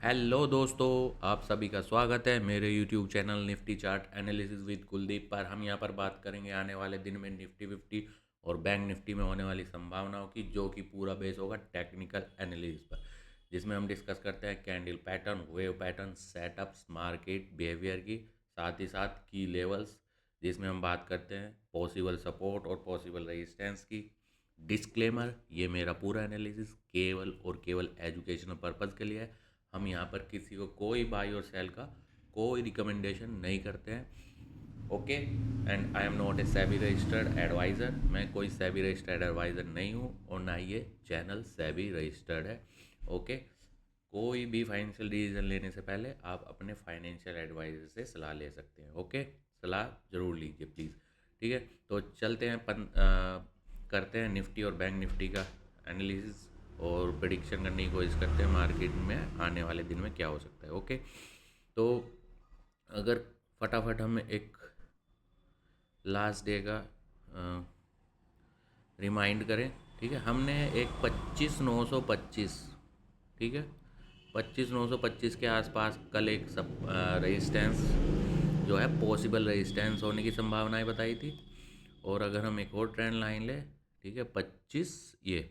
Hello दोस्तों, आप सभी का स्वागत है मेरे YouTube channel Nifty chart analysis with Kuldeep पर। हम यहाँ पर बात करेंगे आने वाले दिन में निफ्टी फिफ्टी और बैंक निफ्टी में होने वाली संभावनाओं की, जो कि पूरा बेस होगा टेक्निकल एनालिसिस पर, जिसमें हम डिस्कस करते हैं candle pattern, wave pattern, setups, market behaviour की, साथ ही साथ की लेवल्स, जिसमें हम बात करते हैं पॉसिबल सपोर्ट और पॉसिबल रेजिस्टेंस की। डिस्क्लेमर, ये मेरा पूरा एनालिसिस केवल और केवल एजुकेशनल पर्पज़ के लिए है। हम यहाँ पर किसी को कोई बाई और सेल का कोई रिकमेंडेशन नहीं करते हैं। Okay, and I am not a SEBI registered adviser. मैं कोई सेबी रजिस्टर्ड एडवाइज़र नहीं हूँ और ना ही ये चैनल सेबी रजिस्टर्ड है। ओके, कोई भी फाइनेंशियल डिसीजन लेने से पहले आप अपने फाइनेंशियल एडवाइज़र से सलाह ले सकते हैं। ओके, सलाह ज़रूर लीजिए प्लीज़। ठीक है, तो चलते हैं करते हैं निफ्टी और बैंक निफ्टी का एनालिसिस और प्रिडिक्शन करने की कोशिश करते हैं मार्केट में आने वाले दिन में क्या हो सकता है। ओके, तो अगर फटाफट हम एक लास्ट डे का रिमाइंड करें। ठीक है, हमने एक 25,925, ठीक है, 25,925 के आसपास कल एक सब रेजिस्टेंस जो है पॉसिबल रेजिस्टेंस होने की संभावनाएं बताई थी। और अगर हम एक और ट्रेंड लाइन ले, ठीक है, 25 ये,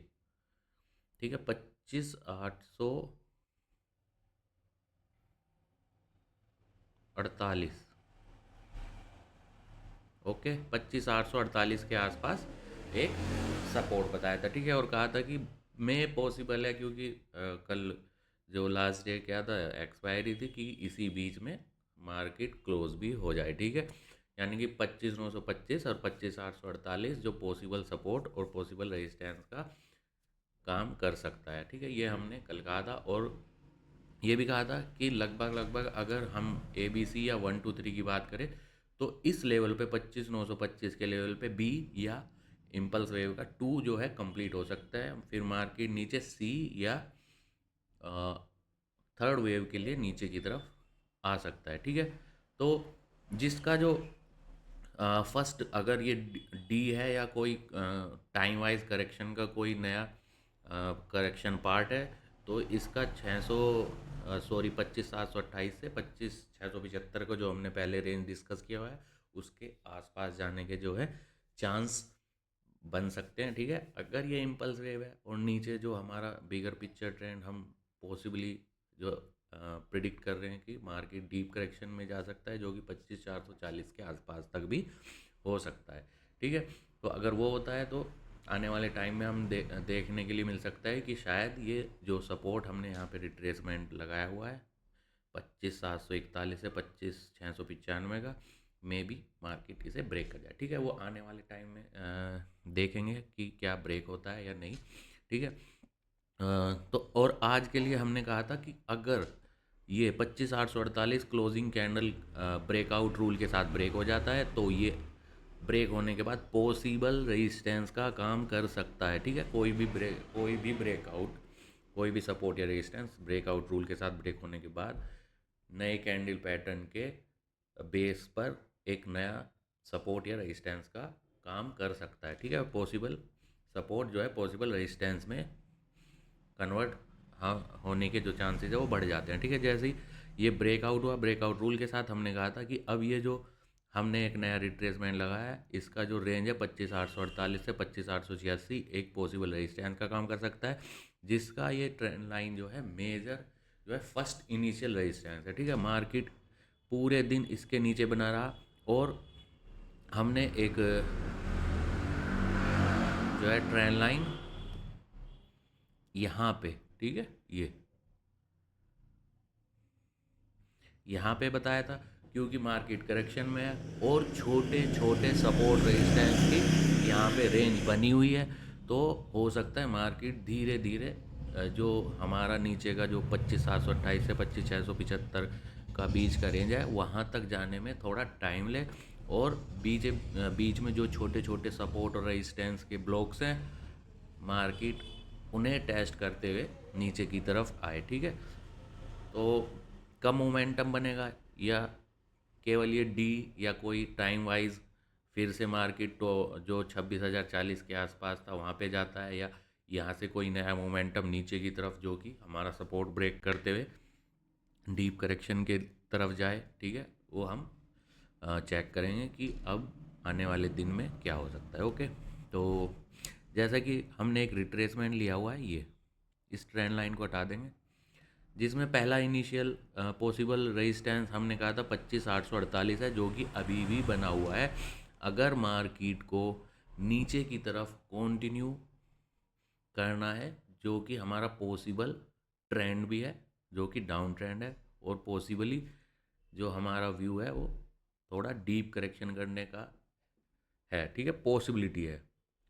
ठीक है, 25,848, ओके, 25,848 के आसपास एक सपोर्ट बताया था। ठीक है, और कहा था कि मे पॉसिबल है, क्योंकि कल जो लास्ट डे क्या था, एक्सपायरी थी, कि इसी बीच में मार्केट क्लोज भी हो जाए। ठीक है, यानी कि 25,925 और 25,848 जो पॉसिबल सपोर्ट और पॉसिबल रेजिस्टेंस का काम कर सकता है। ठीक है, ये हमने कल कहा था। और ये भी कहा था कि लगभग लगभग अगर हम ABC या 1 2 3 की बात करें, तो इस लेवल पे 25,925 के लेवल पे बी या इम्पल्स वेव का 2 जो है कंप्लीट हो सकता है। फिर मार्केट नीचे सी या थर्ड वेव के लिए नीचे की तरफ आ सकता है। ठीक है, तो जिसका जो फर्स्ट, अगर ये डी है या कोई टाइम वाइज करेक्शन का कोई नया करेक्शन पार्ट है, तो इसका 600, सॉरी, 25,728 से 25,675 को, जो हमने पहले रेंज डिस्कस किया हुआ है, उसके आसपास जाने के जो है चांस बन सकते हैं। ठीक है, अगर ये इम्पल्स वेव है और नीचे जो हमारा बिगर पिक्चर ट्रेंड हम पॉसिबली जो प्रिडिक्ट कर रहे हैं कि मार्केट डीप करेक्शन में जा सकता है, जो कि 25,440 के आसपास तक भी हो सकता है। ठीक है, तो अगर वो होता है तो आने वाले टाइम में हम देखने के लिए मिल सकता है कि शायद ये जो सपोर्ट हमने यहाँ पे रिट्रेसमेंट लगाया हुआ है 25,741 से 25,695 का, मे बी मार्केट इसे ब्रेक कर जाए। ठीक है, वो आने वाले टाइम में देखेंगे कि क्या ब्रेक होता है या नहीं। ठीक है, तो और आज के लिए हमने कहा था कि अगर ये 25,848 क्लोजिंग कैंडल ब्रेकआउट रूल के साथ ब्रेक हो जाता है, तो ये ब्रेक होने के बाद पॉसिबल रेजिस्टेंस का काम कर सकता है। ठीक है, कोई भी ब्रेकआउट, कोई भी सपोर्ट या रेजिस्टेंस ब्रेकआउट रूल के साथ ब्रेक होने के बाद नए कैंडल पैटर्न के बेस पर एक नया सपोर्ट या रेजिस्टेंस का काम कर सकता है। ठीक है, पॉसिबल सपोर्ट जो है पॉसिबल रेजिस्टेंस में कन्वर्ट, हाँ, होने के जो चांसेस है वो बढ़ जाते हैं। ठीक है, जैसे ही ये ब्रेकआउट हुआ, ब्रेकआउट रूल के साथ हमने कहा था कि अब ये जो हमने एक नया रिट्रेसमेंट लगाया है, इसका जो रेंज है 25,848 से 25,886 एक पॉसिबल रेजिस्टेंस का काम कर सकता है, जिसका ये ट्रेंड लाइन जो है मेजर जो है फर्स्ट इनिशियल रेजिस्टेंस है। ठीक है, मार्केट पूरे दिन इसके नीचे बना रहा और हमने एक जो है ट्रेंड लाइन यहाँ पे, ठीक है, ये यहाँ पे बताया था, क्योंकि मार्केट करेक्शन में है और छोटे छोटे सपोर्ट रेजिस्टेंस की यहाँ पे रेंज बनी हुई है। तो हो सकता है मार्केट धीरे धीरे जो हमारा नीचे का जो 25,728 से 25,675 का बीच का रेंज है, वहाँ तक जाने में थोड़ा टाइम ले, और बीच में जो छोटे छोटे सपोर्ट और रेजिस्टेंस के ब्लॉक्स हैं, मार्केट उन्हें टेस्ट करते हुए नीचे की तरफ आए। ठीक है, तो कम मोमेंटम बनेगा, या केवल ये डी या कोई टाइम वाइज फिर से मार्केट तो जो 26,040 के आसपास था वहाँ पे जाता है, या यहाँ से कोई नया मोमेंटम नीचे की तरफ जो कि हमारा सपोर्ट ब्रेक करते हुए डीप करेक्शन के तरफ जाए, ठीक है, वो हम चेक करेंगे कि अब आने वाले दिन में क्या हो सकता है। ओके, तो जैसा कि हमने एक रिट्रेसमेंट लिया हुआ है, ये इस ट्रेंड लाइन को हटा देंगे, जिसमें पहला इनिशियल पॉसिबल रेजिस्टेंस हमने कहा था 25,848 है, जो कि अभी भी बना हुआ है। अगर मार्केट को नीचे की तरफ कंटिन्यू करना है, जो कि हमारा पॉसिबल ट्रेंड भी है, जो कि डाउन ट्रेंड है, और पॉसिबली जो हमारा व्यू है वो थोड़ा डीप करेक्शन करने का है, ठीक है, पॉसिबिलिटी है।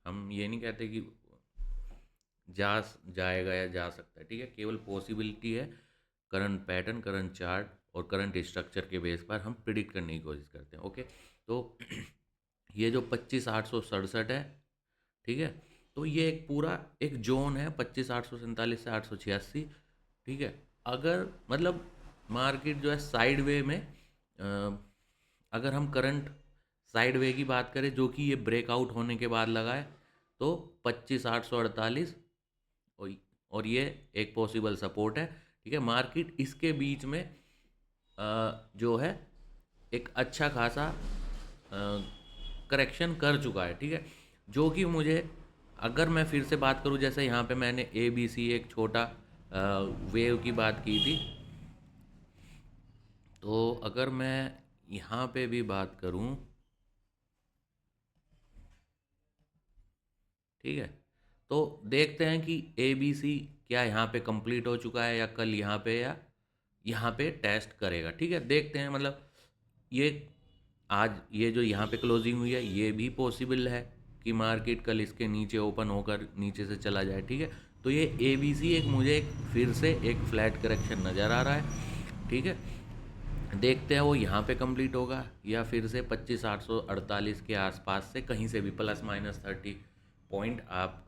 हम ये नहीं कहते कि जा जाएगा या जा सकता है, ठीक है, केवल पॉसिबिलिटी है। करंट पैटर्न, करंट चार्ट और करंट स्ट्रक्चर के बेस पर हम प्रिडिक्ट करने की कोशिश करते हैं। ओके, तो ये जो 25,867 है, ठीक है, तो ये एक पूरा एक जोन है 25,847 से 886, ठीक है। अगर मतलब मार्केट जो है साइड वे में, अगर हम करंट साइड वे की बात करें, जो कि ये ब्रेकआउट होने के बाद लगा है, तो 25,848 और ये एक पॉसिबल सपोर्ट है, ठीक है। मार्केट इसके बीच में जो है एक अच्छा खासा करेक्शन कर चुका है, ठीक है, जो कि मुझे, अगर मैं फिर से बात करूं, जैसे यहाँ पे मैंने ए बी सी एक छोटा वेव की बात की थी, तो अगर मैं यहाँ पे भी बात करूं, ठीक है, तो देखते हैं कि ए बी सी क्या यहाँ पे कंप्लीट हो चुका है, या कल यहाँ पे, या यहाँ पे टेस्ट करेगा, ठीक है, देखते हैं। मतलब ये आज ये जो यहाँ पे क्लोजिंग हुई है, ये भी पॉसिबल है कि मार्केट कल इसके नीचे ओपन होकर नीचे से चला जाए, ठीक है। तो ये ए बी सी एक मुझे एक फिर से एक फ्लैट करेक्शन नज़र आ रहा है, ठीक है। देखते हैं वो यहाँ पे कंप्लीट होगा, या फिर से 25,848 के आसपास से कहीं से भी ±30 पॉइंट आप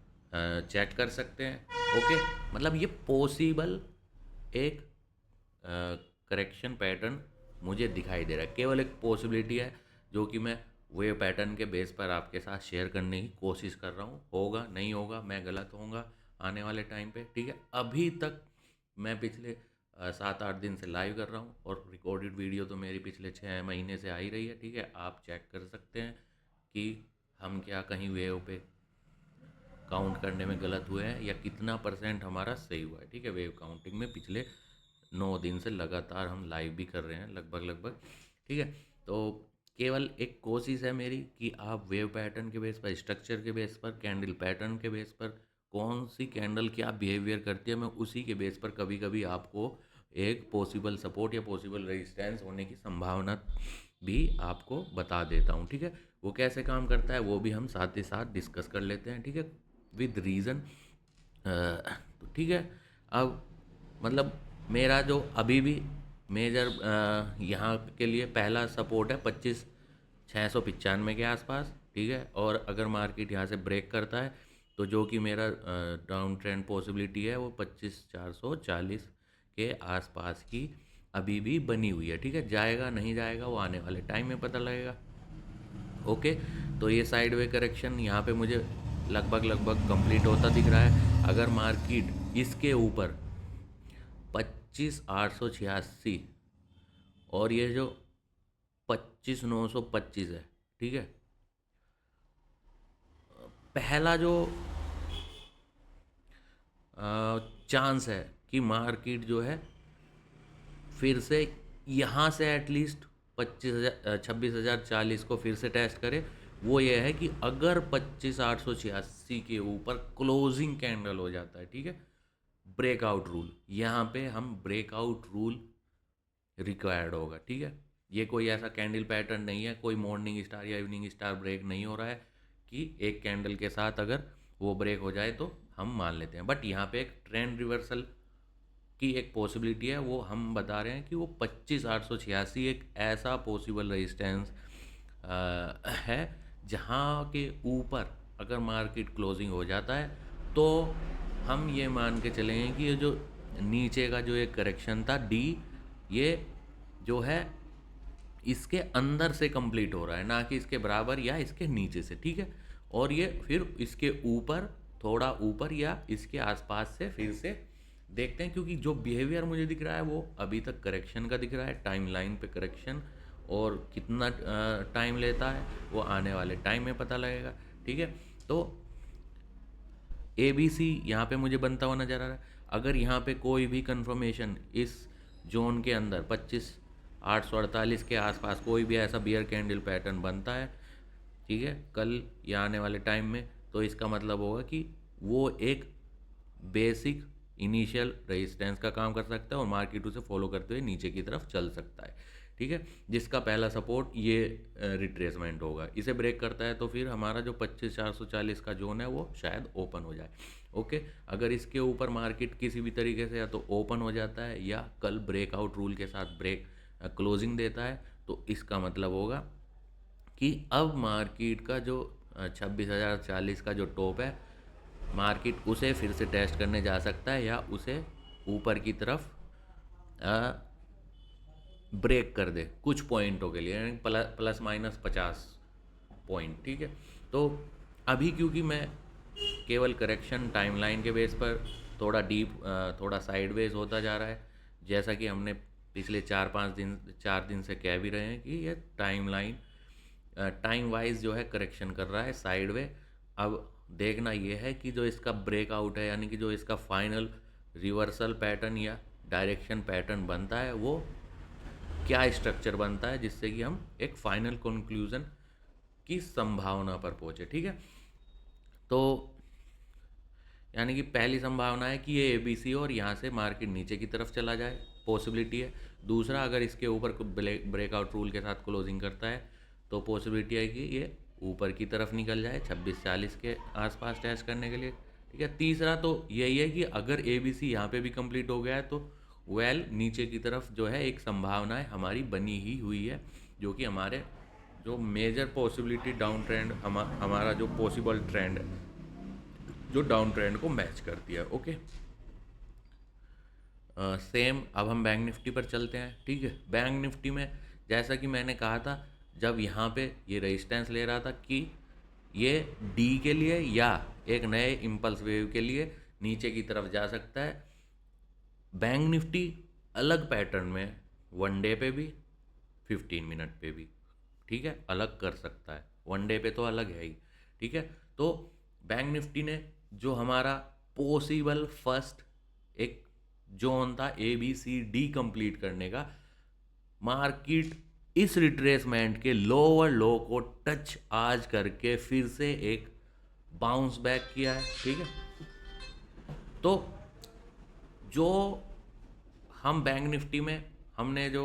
चेक कर सकते हैं। ओके, मतलब ये पॉसिबल एक करेक्शन पैटर्न मुझे दिखाई दे रहा है, केवल एक पॉसिबिलिटी है, जो कि मैं वेव पैटर्न के बेस पर आपके साथ शेयर करने की कोशिश कर रहा हूँ। होगा नहीं होगा, मैं गलत होऊंगा आने वाले टाइम पे, ठीक है। अभी तक मैं पिछले 7-8 दिन से लाइव कर रहा हूँ, और रिकॉर्डेड वीडियो तो मेरी पिछले 6 महीने से आ ही रही है, ठीक है। आप चेक कर सकते हैं कि हम क्या कहीं वेव पे काउंट करने में गलत हुए हैं, या कितना परसेंट हमारा सही हुआ है, ठीक है। वेव काउंटिंग में पिछले 9 दिन से लगातार हम लाइव भी कर रहे हैं, लगभग लगभग, ठीक है। तो केवल एक कोशिश है मेरी कि आप वेव पैटर्न के बेस पर, स्ट्रक्चर के बेस पर, कैंडल पैटर्न के बेस पर, कौन सी कैंडल क्या बिहेवियर करती है, मैं उसी के बेस पर कभी कभी आपको एक पॉसिबल सपोर्ट या पॉसिबल रेजिस्टेंस होने की संभावना भी आपको बता देता हूँ, ठीक है। वो कैसे काम करता है वो भी हम साथ ही साथ डिस्कस कर लेते हैं, ठीक है, विद रीज़न। तो ठीक है, अब मतलब मेरा जो अभी भी मेजर यहाँ के लिए पहला सपोर्ट है 25,695 के आसपास, ठीक है। और अगर मार्केट यहाँ से ब्रेक करता है, तो जो कि मेरा डाउन ट्रेंड पॉसिबिलिटी है, वो 25,440 के आसपास की अभी भी बनी हुई है, ठीक है। जाएगा नहीं जाएगा वो आने वाले टाइम में पता लगेगा। ओके, तो ये साइडवे करेक्शन यहाँ पे मुझे लगभग लगभग कंप्लीट होता दिख रहा है। अगर मार्केट इसके ऊपर 25,886 और ये जो 25,925 है, ठीक है, पहला जो चांस है कि मार्केट जो है फिर से यहाँ से एटलीस्ट 25,000 26,040 को फिर से टेस्ट करे, वो ये है कि अगर 25,886 के ऊपर क्लोजिंग कैंडल हो जाता है, ठीक है, ब्रेकआउट रूल, यहाँ पे हम ब्रेकआउट रूल रिक्वायर्ड होगा, ठीक है। ये कोई ऐसा कैंडल पैटर्न नहीं है, कोई मॉर्निंग स्टार या इवनिंग स्टार ब्रेक नहीं हो रहा है कि एक कैंडल के साथ अगर वो ब्रेक हो जाए तो हम मान लेते हैं। बट यहाँ पे एक ट्रेंड रिवर्सल की एक पॉसिबिलिटी है, वो हम बता रहे हैं कि वो 25,886 एक ऐसा पॉसिबल रेजिस्टेंस है, जहाँ के ऊपर अगर मार्केट क्लोजिंग हो जाता है, तो हम ये मान के चलेंगे कि ये जो नीचे का जो एक करेक्शन था डी, ये जो है इसके अंदर से कंप्लीट हो रहा है, ना कि इसके बराबर या इसके नीचे से, ठीक है। और ये फिर इसके ऊपर, थोड़ा ऊपर या इसके आसपास से फिर से देखते हैं, क्योंकि जो बिहेवियर मुझे दिख रहा है वो अभी तक करेक्शन का दिख रहा है, टाइमलाइन पे करेक्शन, और कितना टाइम लेता है वो आने वाले टाइम में पता लगेगा। ठीक है, तो ए बी सी यहाँ पे मुझे बनता हुआ नज़र आ रहा है। अगर यहाँ पे कोई भी कंफर्मेशन इस जोन के अंदर 25,848 के आसपास कोई भी ऐसा बियर कैंडल पैटर्न बनता है, ठीक है, कल या आने वाले टाइम में, तो इसका मतलब होगा कि वो एक बेसिक इनिशियल रेजिस्टेंस का काम कर सकता है और मार्केट उसे फॉलो करते हुए नीचे की तरफ चल सकता है। ठीक है, जिसका पहला सपोर्ट ये रिट्रेसमेंट होगा, इसे ब्रेक करता है तो फिर हमारा जो 25,440 का जोन है वो शायद ओपन हो जाए। ओके, अगर इसके ऊपर मार्केट किसी भी तरीके से या तो ओपन हो जाता है या कल ब्रेकआउट रूल के साथ ब्रेक क्लोजिंग देता है, तो इसका मतलब होगा कि अब मार्केट का जो 26,040 का जो टॉप है, मार्केट उसे फिर से टेस्ट करने जा सकता है या उसे ऊपर की तरफ ब्रेक कर दे कुछ पॉइंटों के लिए, यानी प्लस माइनस 50 पॉइंट। ठीक है, तो अभी क्योंकि मैं केवल करेक्शन टाइमलाइन के बेस पर थोड़ा डीप थोड़ा साइडवेज होता जा रहा है, जैसा कि हमने पिछले 4 दिन से कह भी रहे हैं कि ये टाइमलाइन टाइम वाइज जो है करेक्शन कर रहा है साइडवे। अब देखना ये है कि जो इसका ब्रेकआउट है, यानी कि जो इसका फाइनल रिवर्सल पैटर्न या डायरेक्शन पैटर्न बनता है, वो क्या स्ट्रक्चर बनता है जिससे कि हम एक फाइनल कंक्लूजन की संभावना पर पहुंचे। ठीक है, तो यानी कि पहली संभावना है कि ये एबीसी और यहाँ से मार्केट नीचे की तरफ चला जाए, पॉसिबिलिटी है। दूसरा, अगर इसके ऊपर ब्रेकआउट रूल के साथ क्लोजिंग करता है तो पॉसिबिलिटी है कि ये ऊपर की तरफ निकल जाए 2640 के आसपास टेस्ट करने के लिए। ठीक है, तीसरा तो यही है कि अगर एबीसी यहाँ पे भी कंप्लीट हो गया है तो नीचे की तरफ जो है एक संभावना है हमारी बनी ही हुई है, जो कि हमारे जो मेजर पॉसिबिलिटी डाउन ट्रेंड हमारा जो पॉसिबल ट्रेंड है जो डाउन ट्रेंड को मैच करती है। ओके, सेम अब हम बैंक निफ्टी पर चलते हैं। ठीक है, बैंक निफ्टी में जैसा कि मैंने कहा था, जब यहाँ पे ये रेजिस्टेंस ले रहा था कि ये डी के लिए या एक नए इम्पल्स वेव के लिए नीचे की तरफ जा सकता है। बैंक निफ्टी अलग पैटर्न में 1 डे पे भी 15 मिनट पे भी, ठीक है, अलग कर सकता है। 1 डे पे तो अलग है ही। ठीक है, तो बैंक निफ्टी ने जो हमारा पॉसिबल फर्स्ट एक जोन था A B C D complete करने का, मार्केट इस रिट्रेसमेंट के लोअर लो को टच आज करके फिर से एक बाउंस बैक किया है। ठीक है, तो जो हम बैंक निफ्टी में हमने जो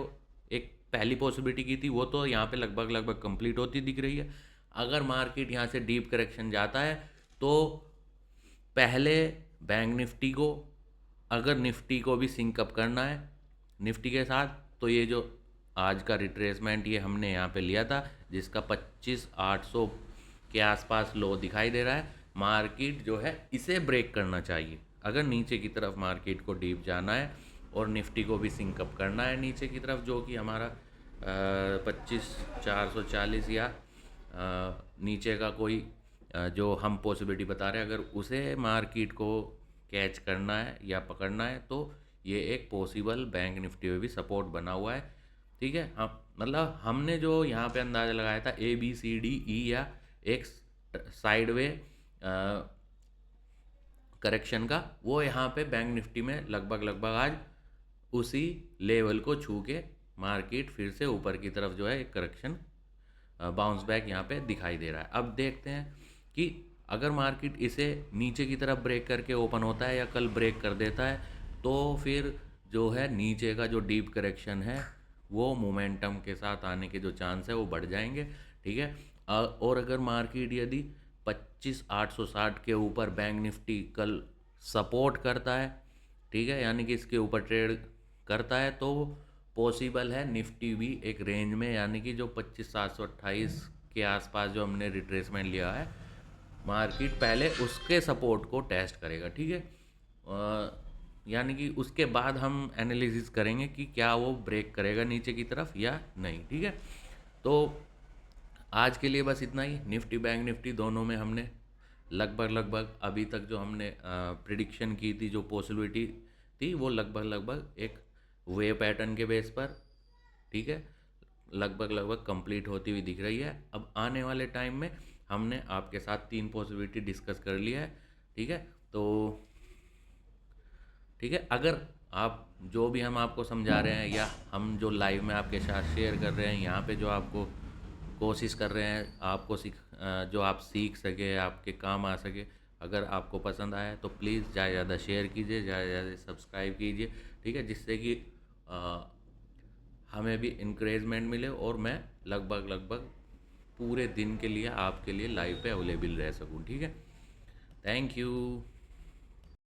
एक पहली पॉसिबिलिटी की थी वो तो यहाँ पे लगभग लगभग कंप्लीट होती दिख रही है। अगर मार्केट यहाँ से डीप करेक्शन जाता है तो पहले बैंक निफ्टी को, अगर निफ्टी को भी सिंकअप करना है निफ्टी के साथ, तो ये जो आज का रिट्रेसमेंट ये हमने यहाँ पे लिया था जिसका 25,800 के आसपास लो दिखाई दे रहा है, मार्केट जो है इसे ब्रेक करना चाहिए। अगर नीचे की तरफ मार्केट को डीप जाना है और निफ्टी को भी सिंकअप करना है नीचे की तरफ, जो कि हमारा 25,440 या नीचे का कोई जो हम पॉसिबिलिटी बता रहे हैं, अगर उसे मार्केट को कैच करना है या पकड़ना है तो ये एक पॉसिबल बैंक निफ्टी में भी सपोर्ट बना हुआ है। ठीक है, हम मतलब हमने जो यहाँ पे अंदाज़ा लगाया था A B C D E या एक साइडवे करेक्शन का, वो यहाँ पे बैंक निफ्टी में लगभग लगभग आज उसी लेवल को छू के मार्केट फिर से ऊपर की तरफ जो है एक करेक्शन बाउंस बैक यहाँ पे दिखाई दे रहा है। अब देखते हैं कि अगर मार्केट इसे नीचे की तरफ ब्रेक करके ओपन होता है या कल ब्रेक कर देता है तो फिर जो है नीचे का जो डीप करेक्शन है वो मोमेंटम के साथ आने के जो चांस है वो बढ़ जाएंगे। ठीक है, और अगर मार्केट यदि 25,860 के ऊपर बैंक निफ्टी कल सपोर्ट करता है, ठीक है, यानी कि इसके ऊपर ट्रेड करता है, तो पॉसिबल है निफ्टी भी एक रेंज में, यानी कि जो 25,728 के आसपास जो हमने रिट्रेसमेंट लिया है, मार्केट पहले उसके सपोर्ट को टेस्ट करेगा। ठीक है, यानी कि उसके बाद हम एनालिसिस करेंगे कि क्या वो ब्रेक करेगा नीचे की तरफ या नहीं। ठीक है, तो आज के लिए बस इतना ही। निफ्टी बैंक निफ्टी दोनों में हमने लगभग लगभग अभी तक जो हमने प्रिडिक्शन की थी, जो पॉसिबिलिटी थी वो लगभग लगभग एक वे पैटर्न के बेस पर, ठीक है, लगभग लगभग कंप्लीट होती हुई दिख रही है। अब आने वाले टाइम में हमने आपके साथ 3 पॉसिबिलिटी डिस्कस कर लिया है, ठीक है। तो ठीक है, अगर आप जो भी हम आपको समझा रहे हैं या हम जो लाइव में आपके साथ शेयर कर रहे हैं यहाँ पे, जो आपको कोशिश कर रहे हैं आपको जो आप सीख सके, आपके काम आ सके, अगर आपको पसंद आया तो प्लीज़ ज़्यादा से ज़्यादा शेयर कीजिए, ज़्यादा से ज़्यादा सब्सक्राइब कीजिए, ठीक है, जिससे कि अ, हमें भी इंकरेजमेंट मिले और मैं लगभग लगभग पूरे दिन के लिए आपके लिए लाइव पे अवेलेबल रह सकूँ, ठीक है। Thank you.